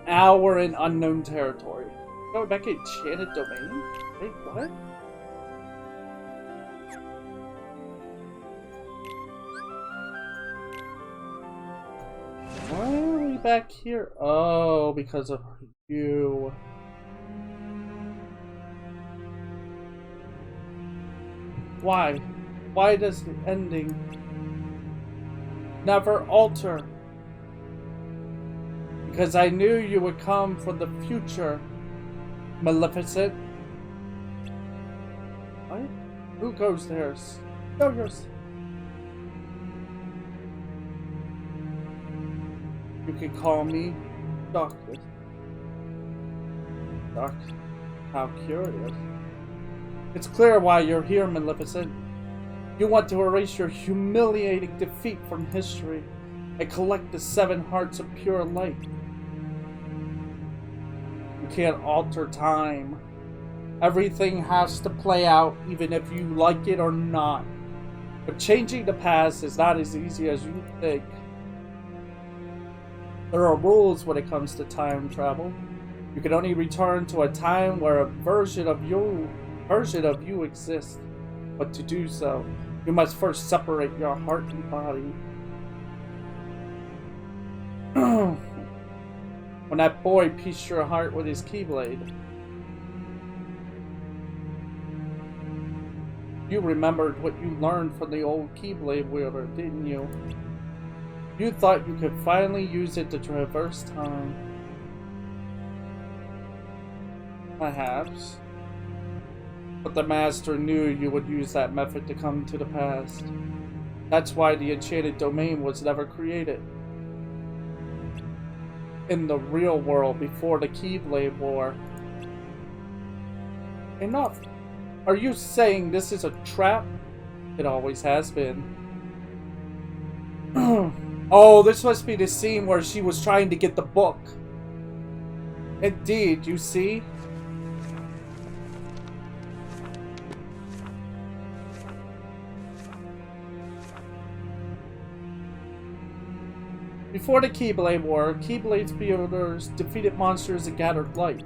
hour in unknown territory. Going back to Enchanted Domain? Wait, what? Why are we back here? Oh, because of you. Why? Why does the ending never alter? Because I knew you would come from the future, Maleficent. What? Who goes there? Show yourself. You can call me Doctor. Doc, how curious. It's clear why you're here, Maleficent. You want to erase your humiliating defeat from history and collect the 7 hearts of pure light. You can't alter time. Everything has to play out even if you like it or not. But changing the past is not as easy as you think. There are rules when it comes to time travel. You can only return to a time where a version of you exists. But to do so, you must first separate your heart and body. When that boy pieced your heart with his keyblade, you remembered what you learned from the old keyblade wielder, didn't you? You thought you could finally use it to traverse time. Perhaps. But the Master knew you would use that method to come to the past. That's why the Enchanted Domain was never created. In the real world before the Keyblade War. Enough! Are you saying this is a trap? It always has been. Oh, this must be the scene where she was trying to get the book. Indeed, you see? Before the Keyblade War, Keyblade wielders defeated monsters and gathered light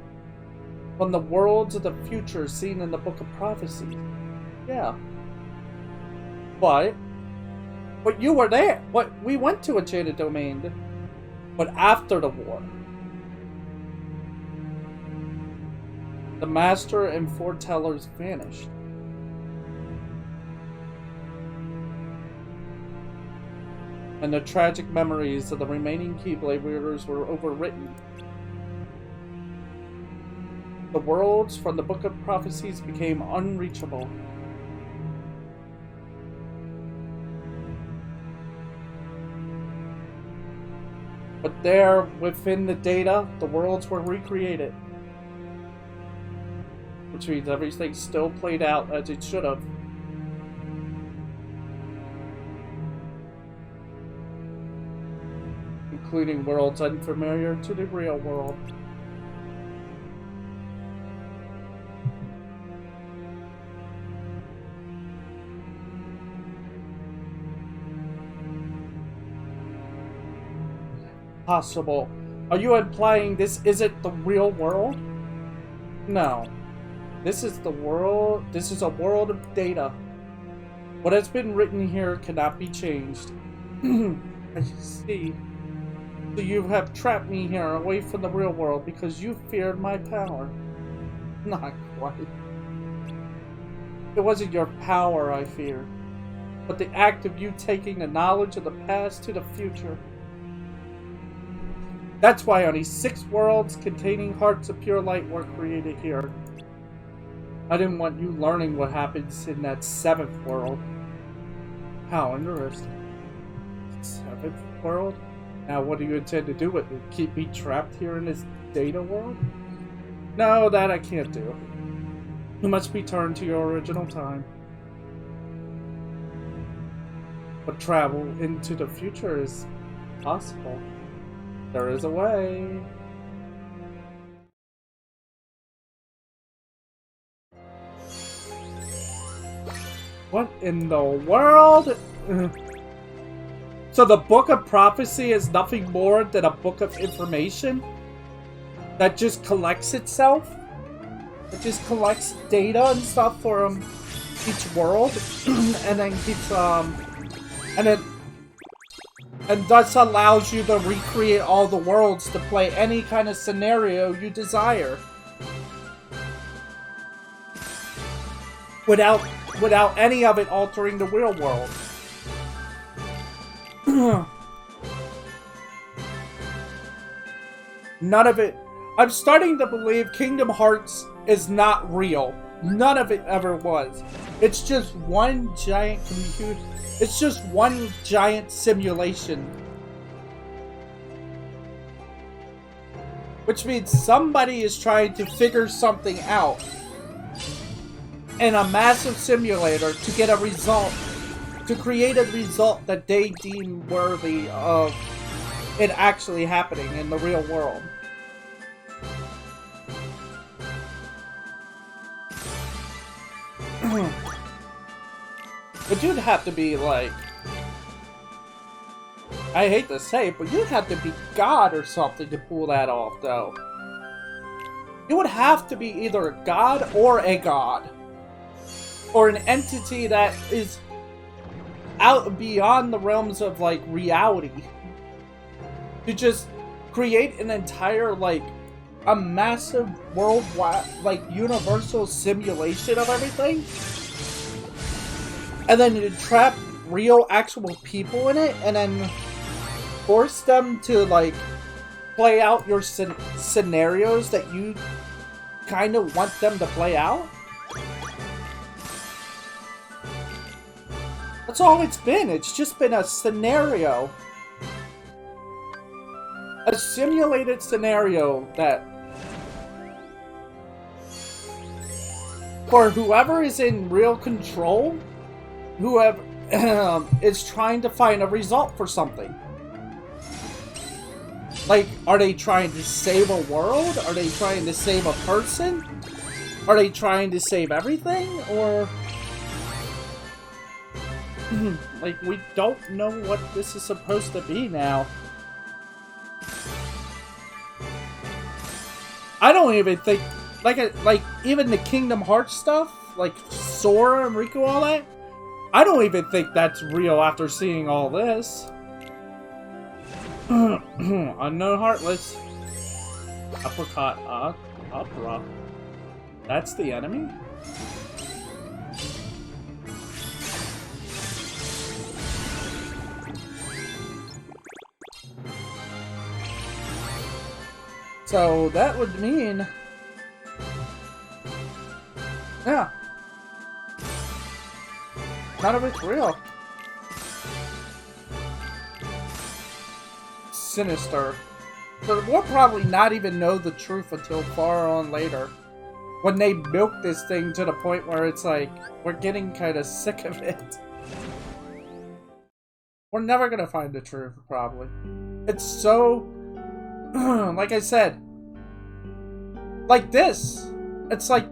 from the worlds of the future seen in the Book of Prophecy. Yeah. But you were there. We went to Enchanted Domain. But after the war, the Master and Foretellers vanished. And the tragic memories of the remaining Keyblade wielders were overwritten. The worlds from the Book of Prophecies became unreachable. But there, within the data, the worlds were recreated. Which means everything still played out as it should have. Including worlds unfamiliar to the real world. Possible. Are you implying this isn't the real world? No. This is the world. This is a world of data. What has been written here cannot be changed. I see. So you have trapped me here away from the real world because you feared my power. Not quite. It wasn't your power I feared, but the act of you taking the knowledge of the past to the future. That's why only 6 worlds containing hearts of pure light were created here. I didn't want you learning what happens in that 7th world. How interesting. 7th world? Now what do you intend to do with it? Keep me trapped here in this data world? No, that I can't do. You must return to your original time. But travel into the future is possible. There is a way. What in the world? So the Book of Prophecy is nothing more than a book of information? that just collects itself. It just collects data and stuff from each world, and then keeps and thus allows you to recreate all the worlds to play any kind of scenario you desire. Without any of it altering the real world. None of it. I'm starting to believe Kingdom Hearts is not real. None of it ever was. It's just one giant computer. It's just one giant simulation. Which means somebody is trying to figure something out in a massive simulator to get a result, to create a result that they deem worthy of it actually happening in the real world. But you'd have to be like, I hate to say it, but you'd have to be God or something to pull that off, though. You would have to be either a god or a god. Or an entity that is out beyond the realms of, like, reality. To just create an entire, like, a massive worldwide, like, universal simulation of everything. And then you trap real, actual people in it, and then force them to, like, play out your scenarios that you kind of want them to play out. That's all it's been. It's just been a scenario. A simulated scenario that, for whoever is in real control, whoever is trying to find a result for something. Like, are they trying to save a world? Are they trying to save a person? Are they trying to save everything? Or, like, we don't know what this is supposed to be now. I don't even think, like even the Kingdom Hearts stuff, like Sora and Riku, all that, I don't even think that's real after seeing all this. Unknown Heartless. Apricot Opera. That's the enemy? So that would mean... yeah. None of it's real. Sinister. But we'll probably not even know the truth until far on later. When they milk this thing to the point where it's like, we're getting kind of sick of it. We're never gonna find the truth, probably. It's so... like I said, like this. It's like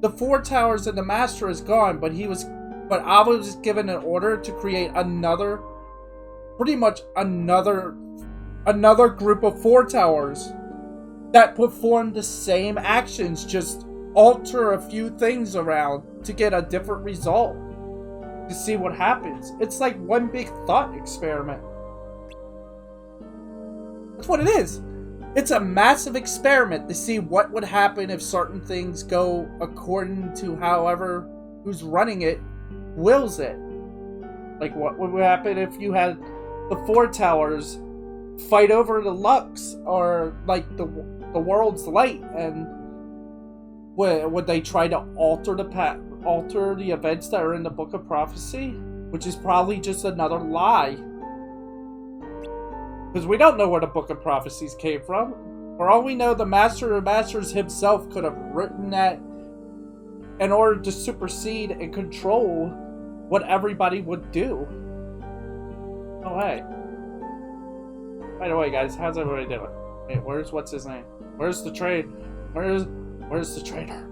the Four Towers and the Master is gone, but Abba was given an order to create another, pretty much another group of Four Towers that perform the same actions, just alter a few things around to get a different result, to see what happens. It's like one big thought experiment. That's what it is. It's a massive experiment to see what would happen if certain things go according to however who's running it wills it. Like, what would happen if you had the Four Towers fight over the Lux, or like the world's light, and would they try to alter the events that are in the Book of Prophecy, which is probably just another lie. Because we don't know where the Book of Prophecies came from. For all we know, the Master of Masters himself could have written that in order to supersede and control what everybody would do. Oh, hey. By the way, guys, how's everybody doing? Wait, what's his name? Where's the trade? Where's the trader?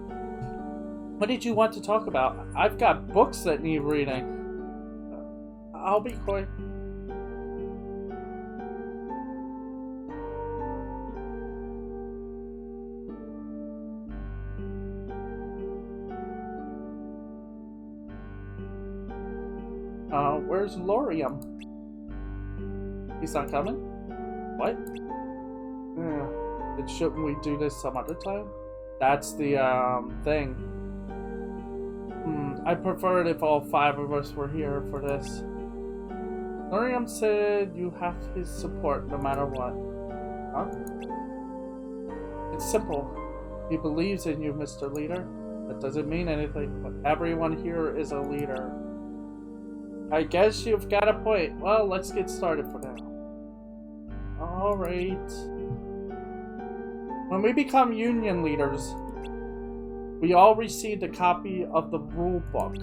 What did you want to talk about? I've got books that need reading. I'll be quiet. Where's Lorium? He's not coming? What? Then shouldn't we do this some other time? That's the, thing. I prefer it if all 5 of us were here for this. Lorium said you have his support no matter what. Huh? It's simple. He believes in you, Mr. Leader. That doesn't mean anything, but everyone here is a leader. I guess you've got a point. Well, let's get started for now. Alright. When we become union leaders, we all received a copy of the rule book.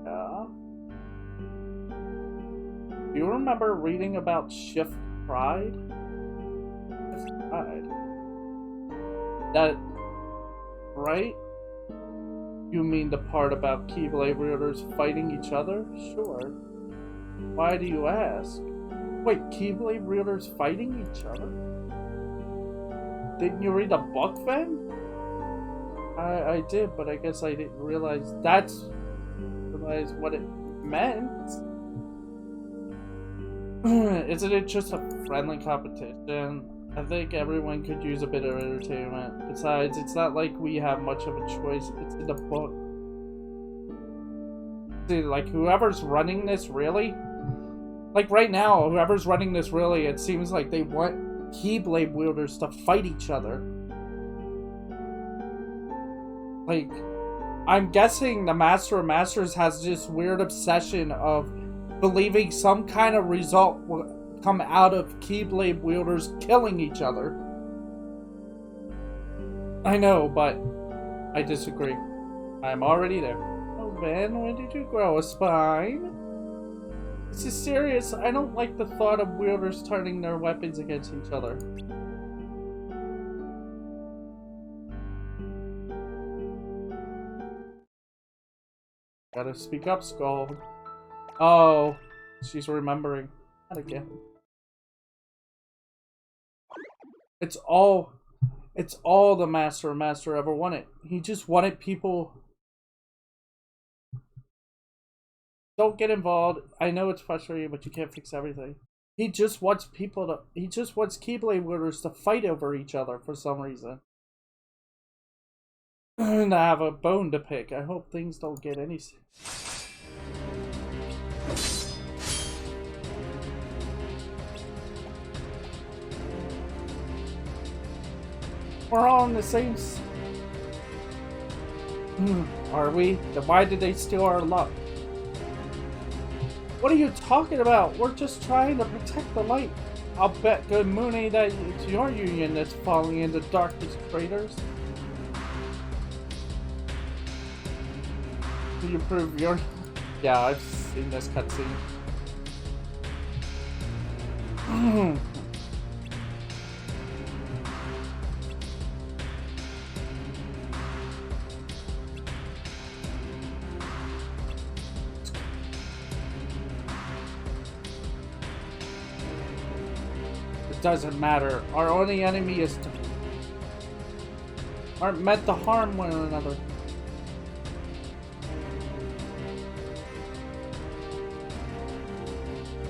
Yeah. Do you remember reading about Shift Pride? Shift Pride. That, right? You mean the part about Keyblade wielders fighting each other? Sure. Why do you ask? Wait, Keyblade wielders fighting each other? Didn't you read the book then? I did, but I guess I didn't realize what it meant. Isn't it just a friendly competition? I think everyone could use a bit of entertainment. Besides, it's not like we have much of a choice. It's in the book. See, like, whoever's running this, really? Like, right now, whoever's running this, really, it seems like they want Keyblade wielders to fight each other. Like, I'm guessing the Master of Masters has this weird obsession of believing some kind of result will come out of Keyblade wielders killing each other. I know, but I disagree. I'm already there. Oh, Ben, when did you grow a spine? This is serious. I don't like the thought of wielders turning their weapons against each other. Gotta speak up, Skull. Oh, she's remembering. Not again. It's all the Master ever wanted. He just wanted people. Don't get involved. I know it's frustrating, but you can't fix everything. He just wants people to. He just wants Keyblade wielders to fight over each other for some reason. And I have a bone to pick. I hope things don't get any. We're all in the same. Are we? Then why did they steal our luck? What are you talking about? We're just trying to protect the light. I'll bet good Mooney that it's your union that's falling into darkness craters. Do you prove your... Yeah, I've seen this cutscene. It doesn't matter. Our only enemy is to... aren't meant to harm one another.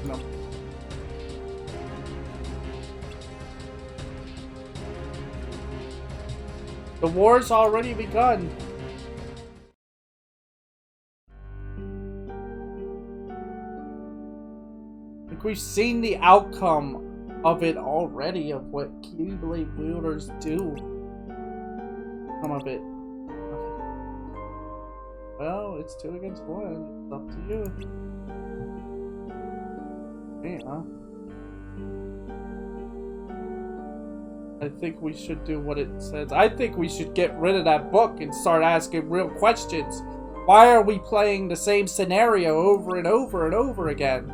No. The war's already begun. Like, we've seen the outcome of it already, of what Keyblade wielders do. Some of it. Well, it's 2 against 1. It's up to you. Yeah. I think we should do what it says. I think we should get rid of that book and start asking real questions. Why are we playing the same scenario over and over and over again?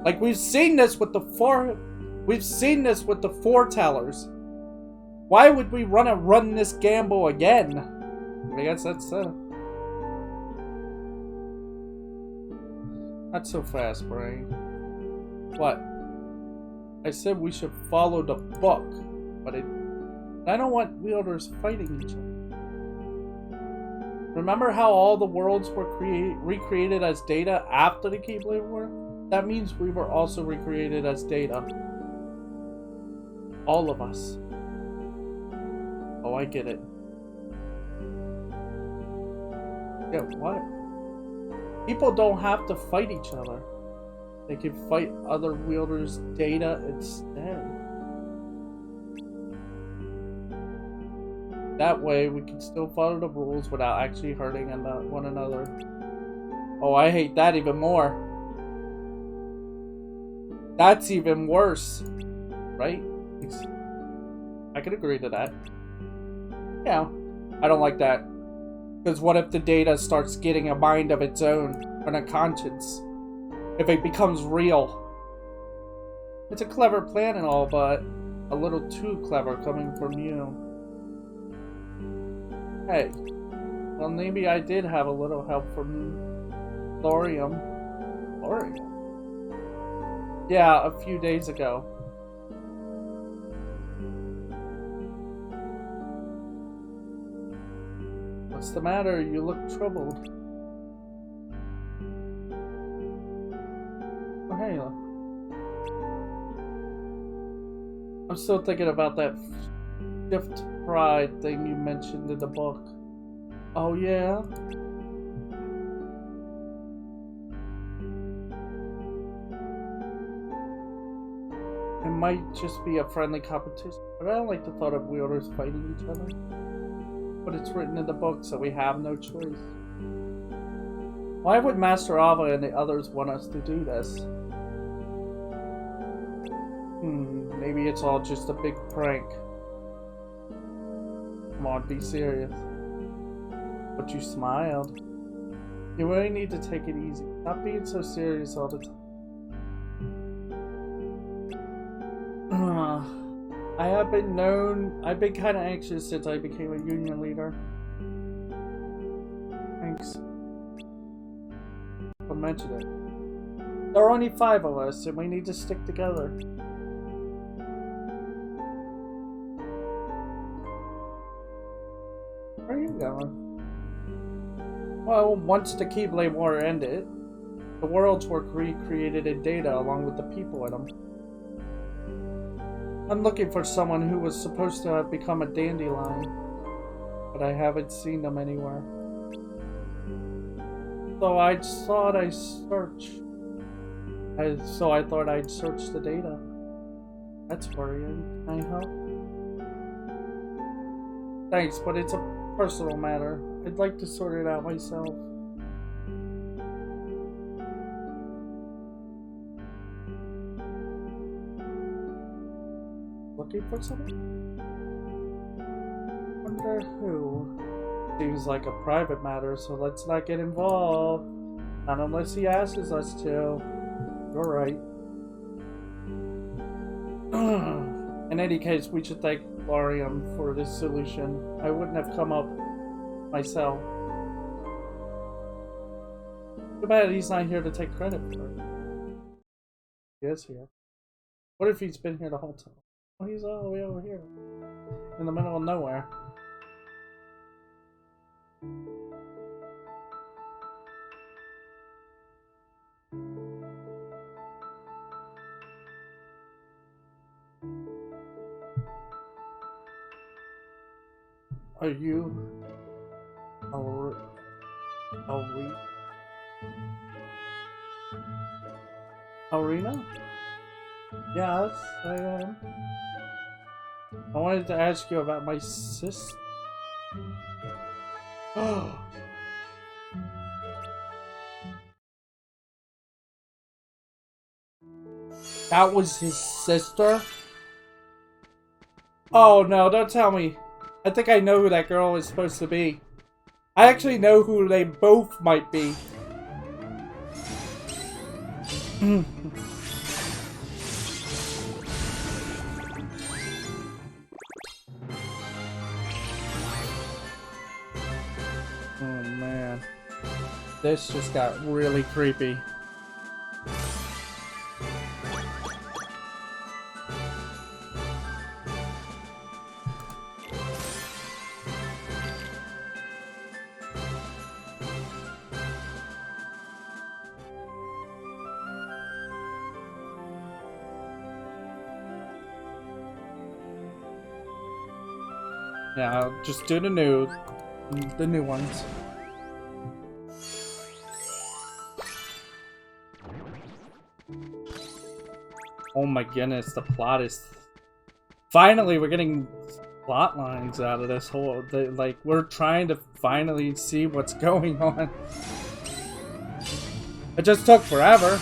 Like, we've seen this with the foretellers. Why would we run this gamble again? I guess that's not so fast, brain. What? I said we should follow the book, but I don't want wielders fighting each other. Remember how all the worlds were recreated as data after the Keyblade War? That means we were also recreated as data. All of us. Oh, I get it. Yeah, what? People don't have to fight each other. They can fight other wielders' data instead. That way, we can still follow the rules without actually hurting one another. Oh, I hate that even more. That's even worse. Right? I can agree to that. Yeah, I don't like that. Because what if the data starts getting a mind of its own and a conscience? If it becomes real? It's a clever plan and all, but a little too clever coming from you. Hey, well maybe I did have a little help from Thorium. Thorium? Yeah, a few days ago. What's the matter? You look troubled. Oh, hey, look. I'm still thinking about that shift pride thing you mentioned in the book. Oh, yeah? It might just be a friendly competition, but I don't like the thought of wielders fighting each other. But it's written in the book, so we have no choice. Why would Master Ava and the others want us to do this? Maybe it's all just a big prank. Come on, be serious. But you smiled. You really need to take it easy. Stop being so serious all the time. I've been kind of anxious since I became a union leader. Thanks for mentioning it. There are only 5 of us, and we need to stick together. Where are you going? Well, once the Keyblade War ended, the worlds were recreated in data along with the people in them. I'm looking for someone who was supposed to have become a dandelion, but I haven't seen them anywhere. So I thought I'd search. So I thought I'd search the data. That's worrying. Can I help? Thanks, but it's a personal matter. I'd like to sort it out myself. Looking for someone? Wonder who? Seems like a private matter, so let's not get involved. Not unless he asks us to. You're right. In any case, we should thank Larium for this solution. I wouldn't have come up myself. Too bad he's not here to take credit for it. He is here. What if he's been here the whole time? Oh, he's all the way over here. In the middle of nowhere. Are you... Arena? Yes, I am. I wanted to ask you about my sister. That was his sister? Oh no, don't tell me. I think I know who that girl is supposed to be. I actually know who they both might be. Oh man. This just got really creepy. Yeah, I'll just do the new ones. Oh my goodness, the plot is... Finally, we're getting plot lines out of this whole... Like, we're trying to finally see what's going on. It just took forever.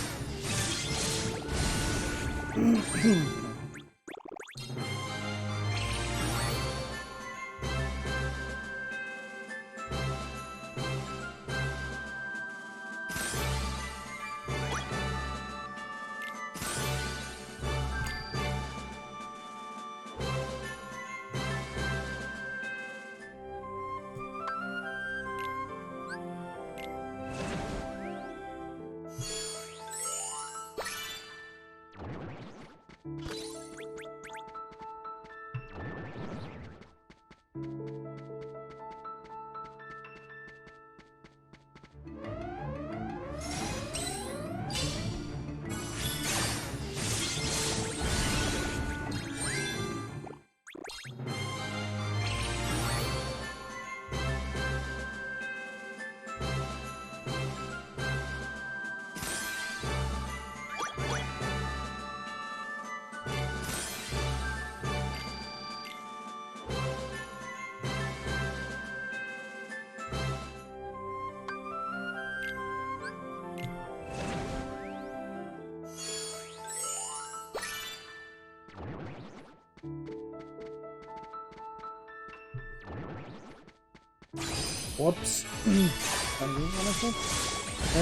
Whoops. I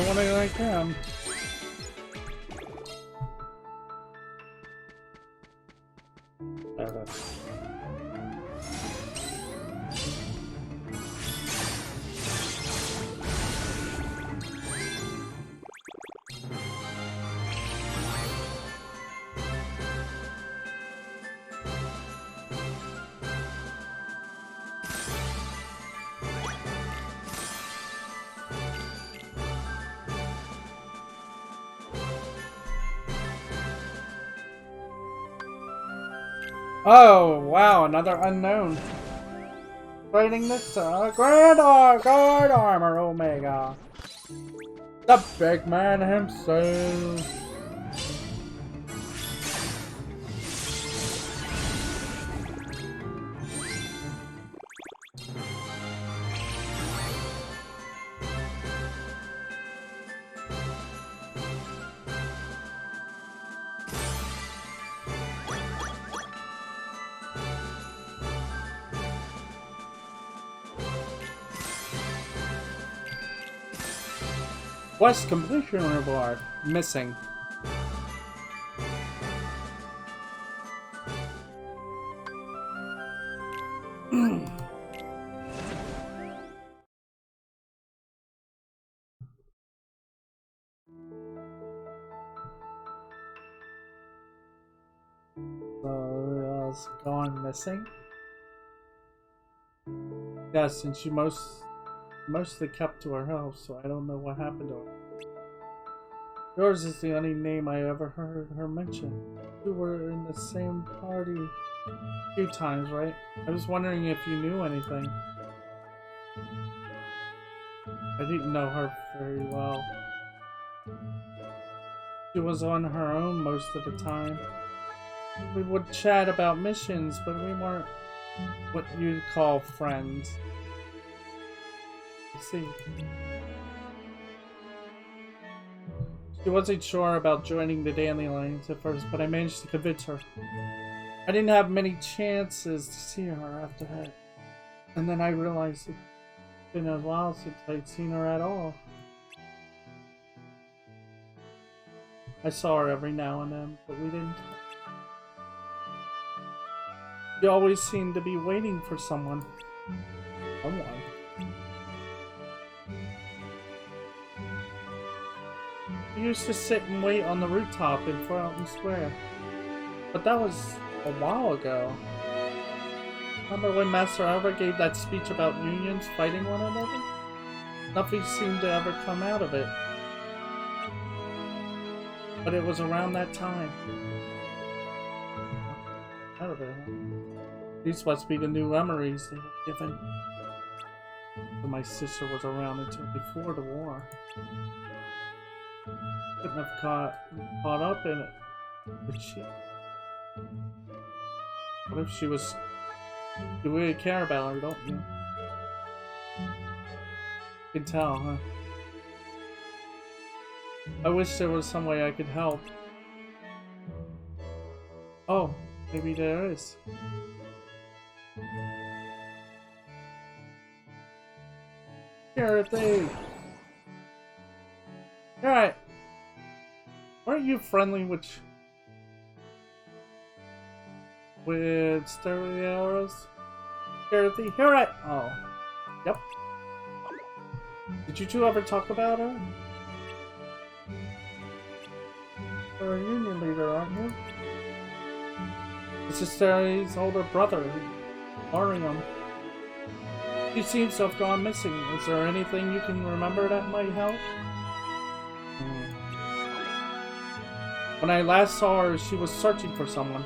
want to like him. Oh, wow, another unknown. Fighting this Guard Armor Omega. The big man himself. Quest completion reward. Missing. So, it's gone missing? Yes, and she mostly kept to her house, so I don't know what happened to her. Yours is the only name I ever heard her mention. We were in the same party a few times, right? I was wondering if you knew anything. I didn't know her very well. She was on her own most of the time. We would chat about missions, but we weren't what you'd call friends. I see. She wasn't sure about joining the Dandelions at first, but I managed to convince her. I didn't have many chances to see her after that. And then I realized it's been a while since I'd seen her at all. I saw her every now and then, but we didn't. She always seemed to be waiting for someone. Someone. We used to sit and wait on the rooftop in Fountain Square. But that was a while ago. Remember when Master Alva gave that speech about unions fighting one another? Nothing seemed to ever come out of it. But it was around that time. Out of it, huh? These must be the new memories they were given. So my sister was around until before the war. Couldn't have caught up in it. But she... What if she was... You really care about her, don't you? You can tell, huh? I wish there was some way I could help. Oh, maybe there is. Dorothy! Alright. Weren't you friendly with stereos? Dorothy? Alright. Oh. Yep. Did you two ever talk about her? You're a union leader, aren't you? This is Terry's older brother, Mariam. He seems to have gone missing. Is there anything you can remember that might help? When I last saw her, she was searching for someone.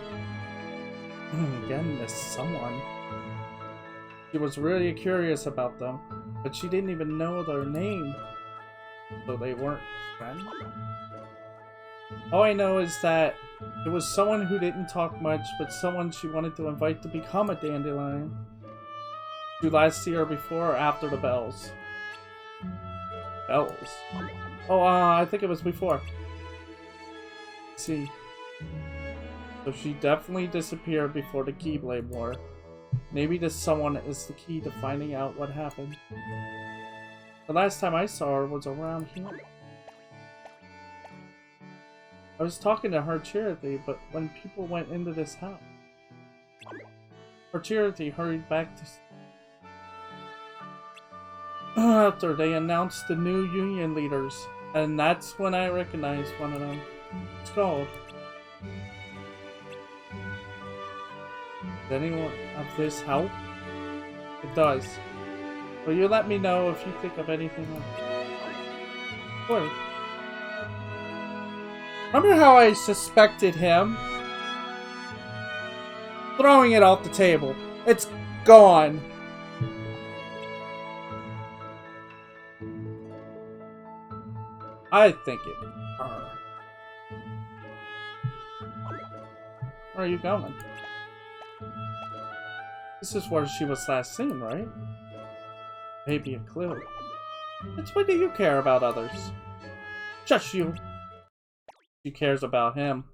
Again, this someone. She was really curious about them, but she didn't even know their name. So they weren't friends? All I know is that it was someone who didn't talk much, but someone she wanted to invite to become a dandelion. Did you last see her before or after the bells? Bells? Oh, I think it was before. Let's see. So she definitely disappeared before the Keyblade War. Maybe this someone is the key to finding out what happened. The last time I saw her was around here. I was talking to her Charity, but when people went into this house, her Charity hurried back to after they announced the new union leaders, and that's when I recognized one of them. It's called. Does anyone of this help? It does. Will you let me know if you think of anything else? What? Remember how I suspected him? Throwing it off the table. It's gone. I think it. Where are you going? This is where she was last seen, right? Maybe a clue. It's what do you care about others? Just you. She cares about him.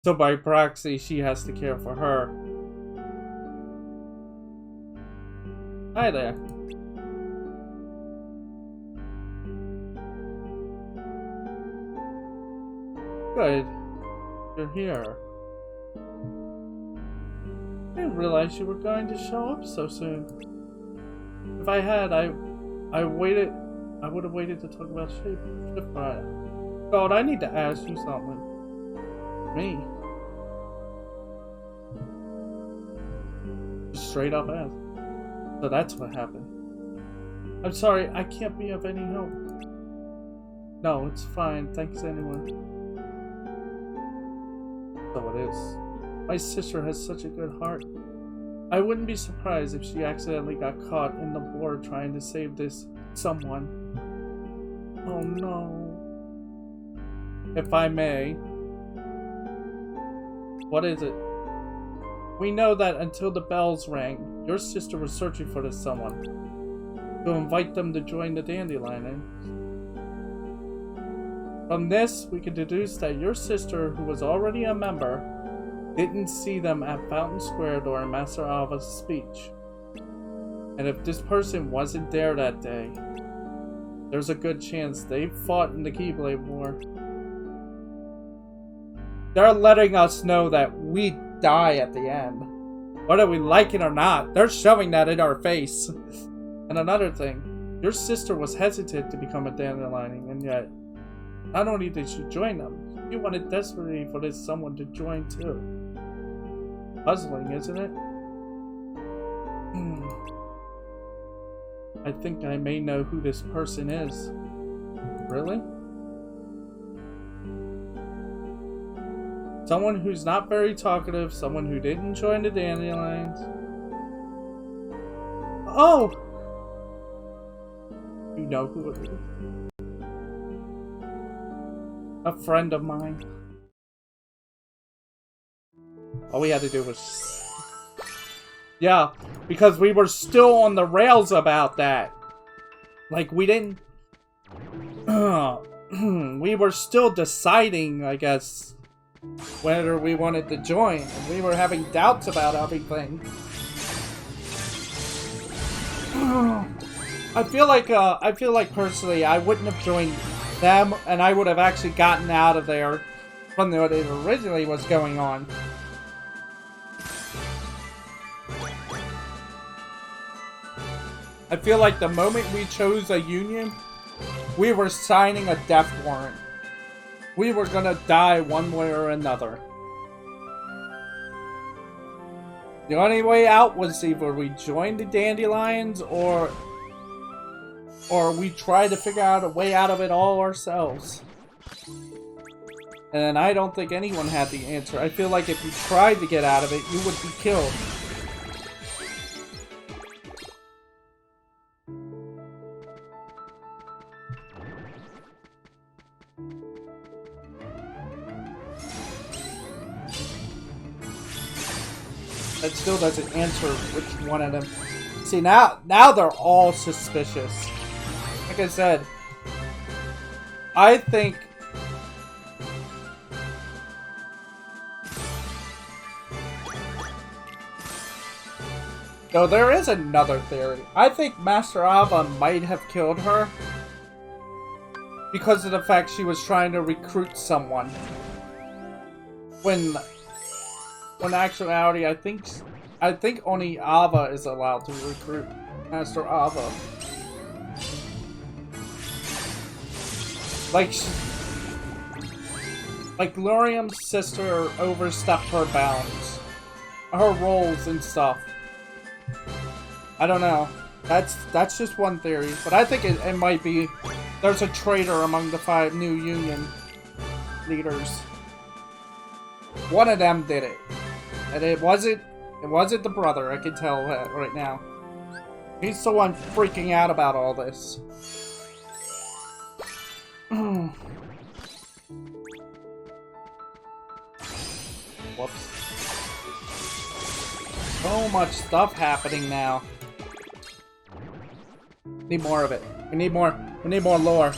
So by proxy, she has to care for her. Hi there. Good. You're here. I didn't realize you were going to show up so soon. If I had, I would have waited to talk about shift ride. God, I need to ask you something. Me. Just straight up ask. So that's what happened. I'm sorry, I can't be of any help. No, it's fine. Thanks anyway. So it is. My sister has such a good heart. I wouldn't be surprised if she accidentally got caught in the war trying to save this someone. Oh no. If I may. What is it? We know that until the bells rang, your sister was searching for this someone. To invite them to join the Dandelion. From this, we can deduce that your sister, who was already a member, didn't see them at Fountain Square during Master Alva's speech. And if this person wasn't there that day, there's a good chance they fought in the Keyblade War. They're letting us know that we die at the end. Whether we like it or not, they're shoving that in our face. And another thing, your sister was hesitant to become a Dandelion, and yet, not only did she join them, she wanted desperately for this someone to join too. Puzzling, isn't it? I think I may know who this person is. Really? Someone who's not very talkative, someone who didn't join the dandelions. Oh! You know who it is? A friend of mine. All we had to do was... Yeah, because we were still on the rails about that. Like, we didn't... we were still deciding, I guess, whether we wanted to join. And we were having doubts about everything. I feel like personally, I wouldn't have joined them, and I would have actually gotten out of there from what it originally was going on. I feel like the moment we chose a union, we were signing a death warrant. We were gonna die one way or another. The only way out was either we joined the dandelions or we tried to figure out a way out of it all ourselves. And I don't think anyone had the answer. I feel like if you tried to get out of it, you would be killed. That still doesn't answer which one of them. See, now they're all suspicious. Like I said, I think... Though there is another theory. I think Master Ava might have killed her because of the fact she was trying to recruit someone. When in actuality, I think only Ava is allowed to recruit Master Ava. Like Lurium's sister overstepped her bounds, her roles and stuff. I don't know. That's just one theory, but I think it might be there's a traitor among the 5 new Union leaders. One of them did it, and it wasn't the brother. I can tell that right now. He's the one freaking out about all this. Whoops. So much stuff happening now. Need more of it. We need more lore.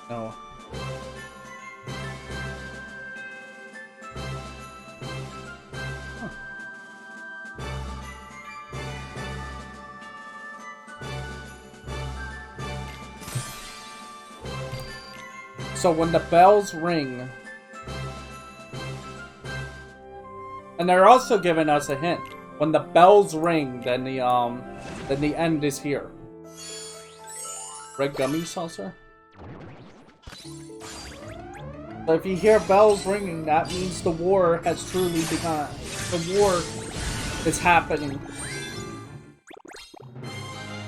No. So when the bells ring, and they're also giving us a hint. When the bells ring, then the end is here. Red gummy saucer. So if you hear bells ringing, that means the war has truly begun. The war is happening.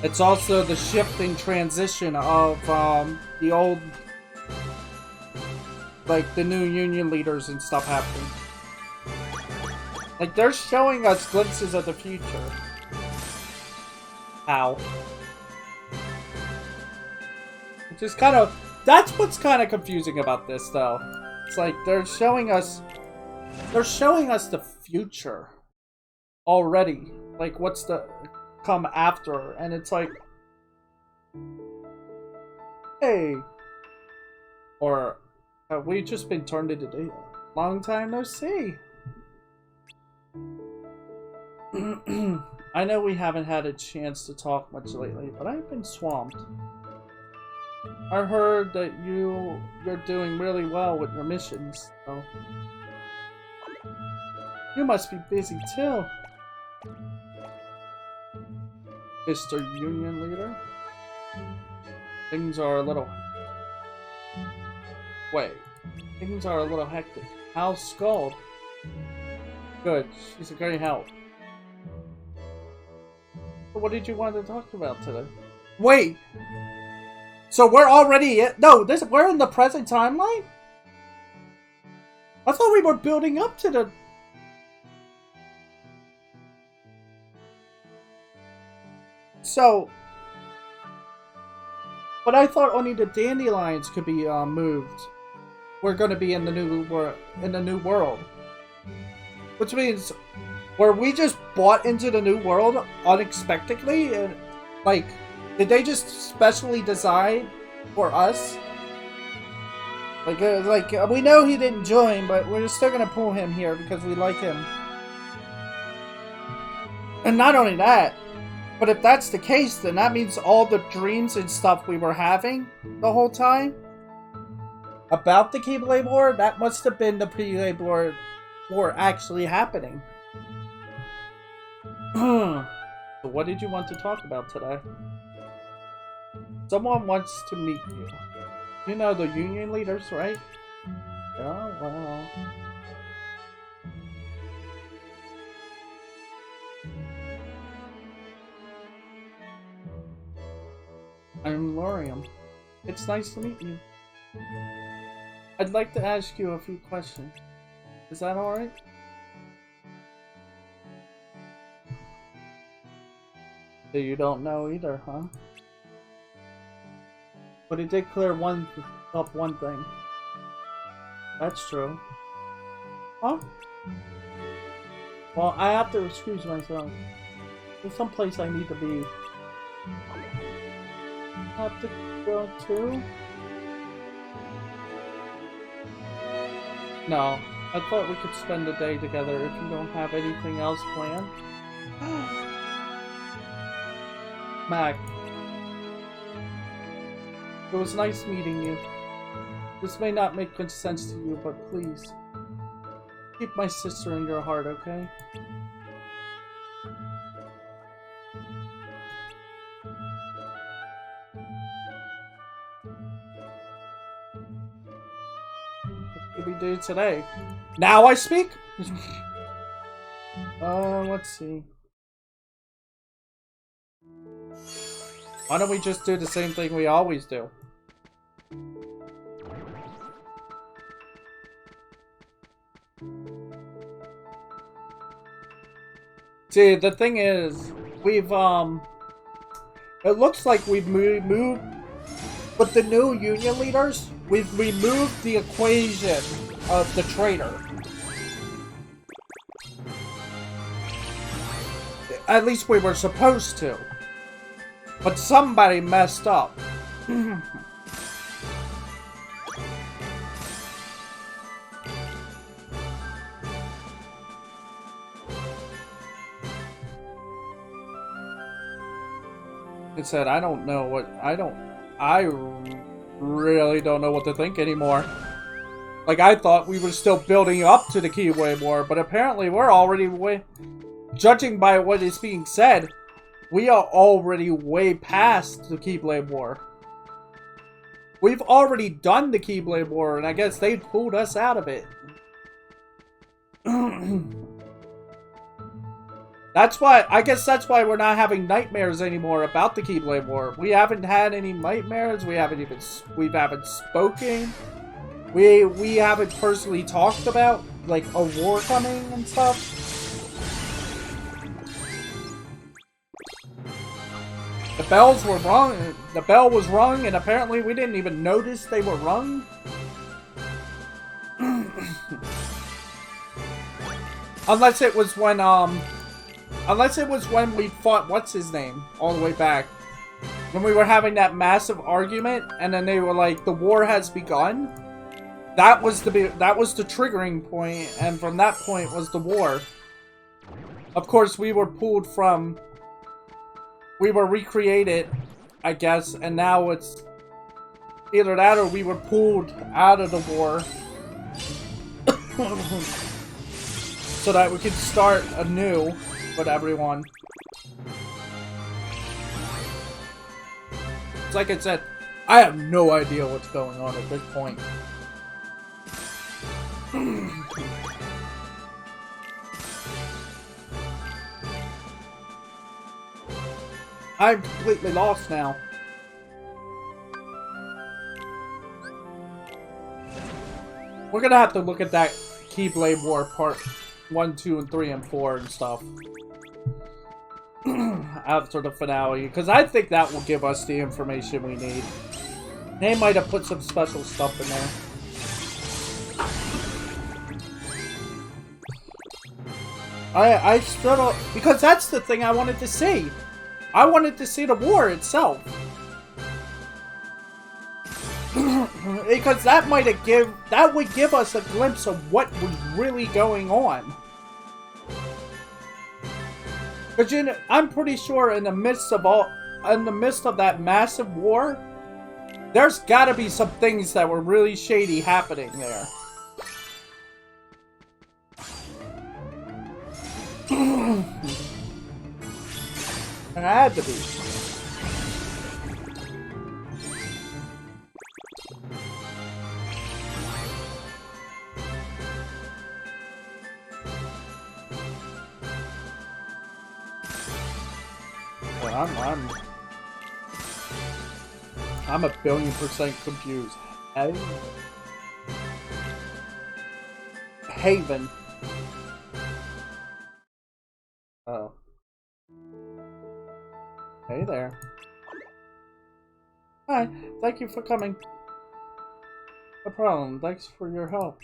It's also the shifting transition of the old, like the new Union leaders and stuff happening. Like they're showing us glimpses of the future. How? Which is kind of, that's what's kind of confusing about this though. It's like they're showing us the future already. Like what's to come after, and it's like, hey, or have we just been turned into data? Long time no see. I know we haven't had a chance to talk much lately, but I've been swamped. I heard that you're doing really well with your missions, so you must be busy too, Mr. Union Leader. Things are a little... Wait. Things are a little hectic. How's Scald? Good. She's a great help. What did you want to talk about today? Wait! So we're already... we're in the present timeline? I thought we were building up to the... So... But I thought only the dandelions could be moved. We're going to be in the new world. Which means... Were we just bought into the new world unexpectedly? And, like, did they just specially design for us? Like, we know he didn't join, but we're still gonna pull him here because we like him. And not only that, but if that's the case, then that means all the dreams and stuff we were having the whole time about the Keyblade War, that must have been the Keyblade War actually happening. So what did you want to talk about today? Someone wants to meet you. You know the union leaders, right? Oh, well. I'm Lorium. It's nice to meet you. I'd like to ask you a few questions. Is that alright? So you don't know either, huh? But it did clear one thing. That's true. Huh? Well, I have to excuse myself. There's some place I need to be. Have to go to? No. I thought we could spend the day together if you don't have anything else planned. Mac. It was nice meeting you. This may not make good sense to you, but please, keep my sister in your heart, okay? What did we do today? Now I speak? Let's see. Why don't we just do the same thing we always do? See, the thing is, we've, it looks like we've moved, with the new union leaders, we've removed the equation of the traitor. At least we were supposed to. But somebody messed up. It said, I really don't know what to think anymore. Like, I thought we were still building up to the Keyblade War, but apparently we're already judging by what is being said, we are already way past the Keyblade War. We've already done the Keyblade War, and I guess they pulled us out of it. I guess that's why we're not having nightmares anymore about the Keyblade War. We haven't had any nightmares, we haven't spoken. We haven't personally talked about, like, a war coming and stuff. The bells were rung. The bell was rung, and apparently we didn't even notice they were rung. Unless it was when we fought what's his name all the way back, when we were having that massive argument, and then they were like, "The war has begun." That was the triggering point, and from that point was the war. Of course, we were pulled from. We were recreated, I guess, and now it's either that or we were pulled out of the war so that we could start anew with everyone. It's like I said, I have no idea what's going on at this point. I'm completely lost now. We're gonna have to look at that Keyblade War Part 1, 2, and 3, and 4 and stuff. After the finale. Because I think that will give us the information we need. They might have put some special stuff in there. I struggle... Because that's the thing I wanted to see. I wanted to see the war itself. Because that might have that would give us a glimpse of what was really going on. But you know, I'm pretty sure in the midst of that massive war, there's got to be some things that were really shady happening there. It had to be. I'm 1,000,000,000% confused. Haven. Oh. Hey there. Hi, thank you for coming. No problem, thanks for your help.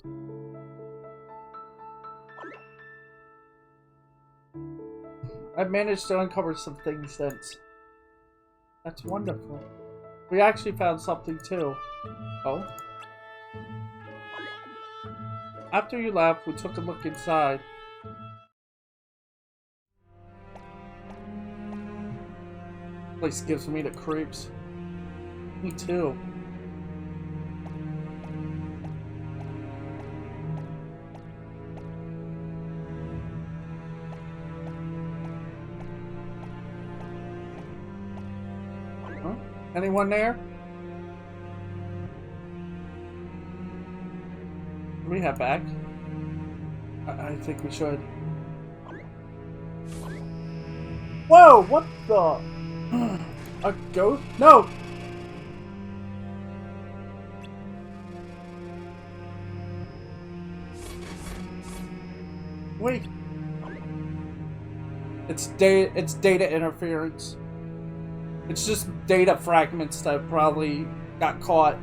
I've managed to uncover some things since. That's wonderful. We actually found something too. Oh? After you left, we took a look inside. Place gives me the creeps. Me too. Huh? Anyone there? Can we head back? I think we should. Whoa! What the? A ghost? No! Wait. It's data interference. It's just data fragments that probably got caught.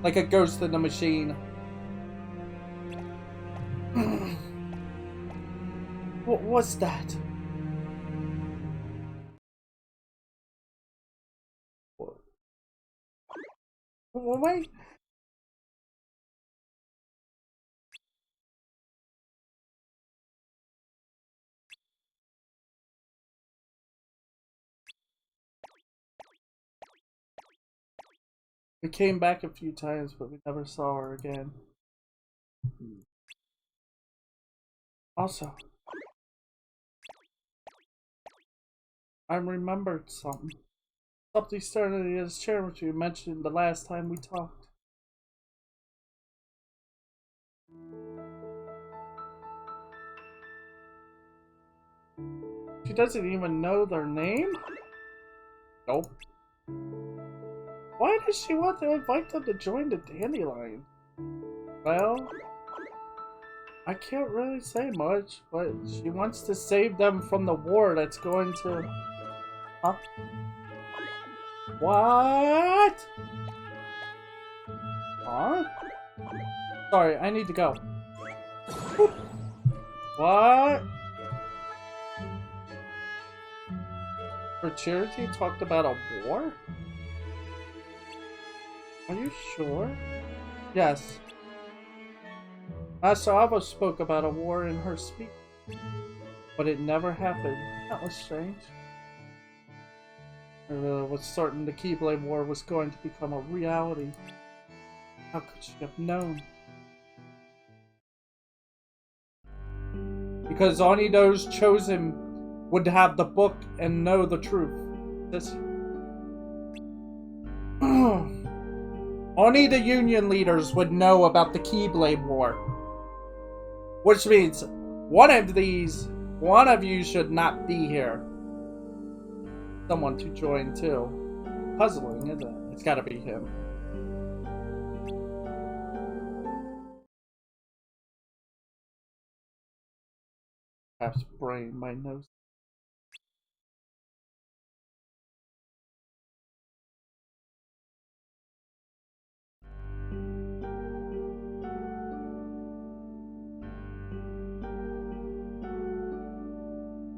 Like a ghost in the machine. What was that? Wait. We came back a few times, but we never saw her again. Also, I remembered something. Something started to share with you mentioned the last time we talked. She doesn't even know their name? Nope. Why does she want to invite them to join the Dandelion? Well, I can't really say much, but she wants to save them from the war that's going to... Huh? What? Huh? Sorry, I need to go. What? Her charity talked about a war? Are you sure? Yes. Master Ava spoke about a war in her speech, but it never happened. That was strange. Was certain the Keyblade War was going to become a reality. How could she have known? Because only those chosen would have the book and know the truth. Only the Union leaders would know about the Keyblade War. Which means one of you should not be here. Someone to join too. Puzzling, isn't it? It's gotta be him. Perhaps brain my nose.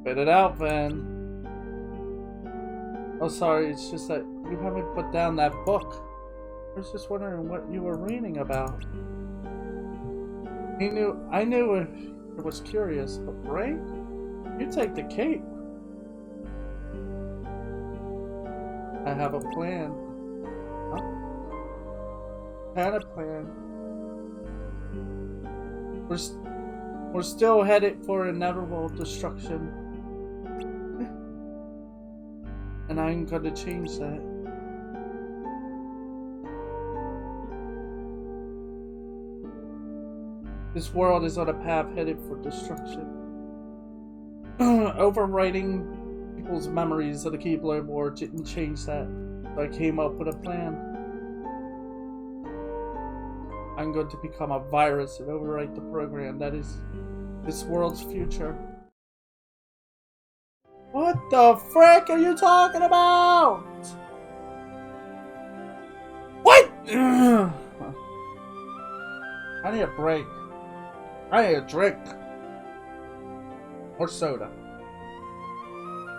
Spit it out, Van. Oh, sorry, it's just that you haven't put down that book. I was just wondering what you were reading about. I knew if it was curious, but brain? You take the cape. I have a plan. Huh? Had a plan. We're still headed for inevitable destruction. And I'm gonna change that. This world is on a path headed for destruction. Overwriting people's memories of the Keyblade War didn't change that. So I came up with a plan. I'm going to become a virus and overwrite the program that is this world's future. What the frick are you talking about? What? I need a break. I need a drink. Or soda.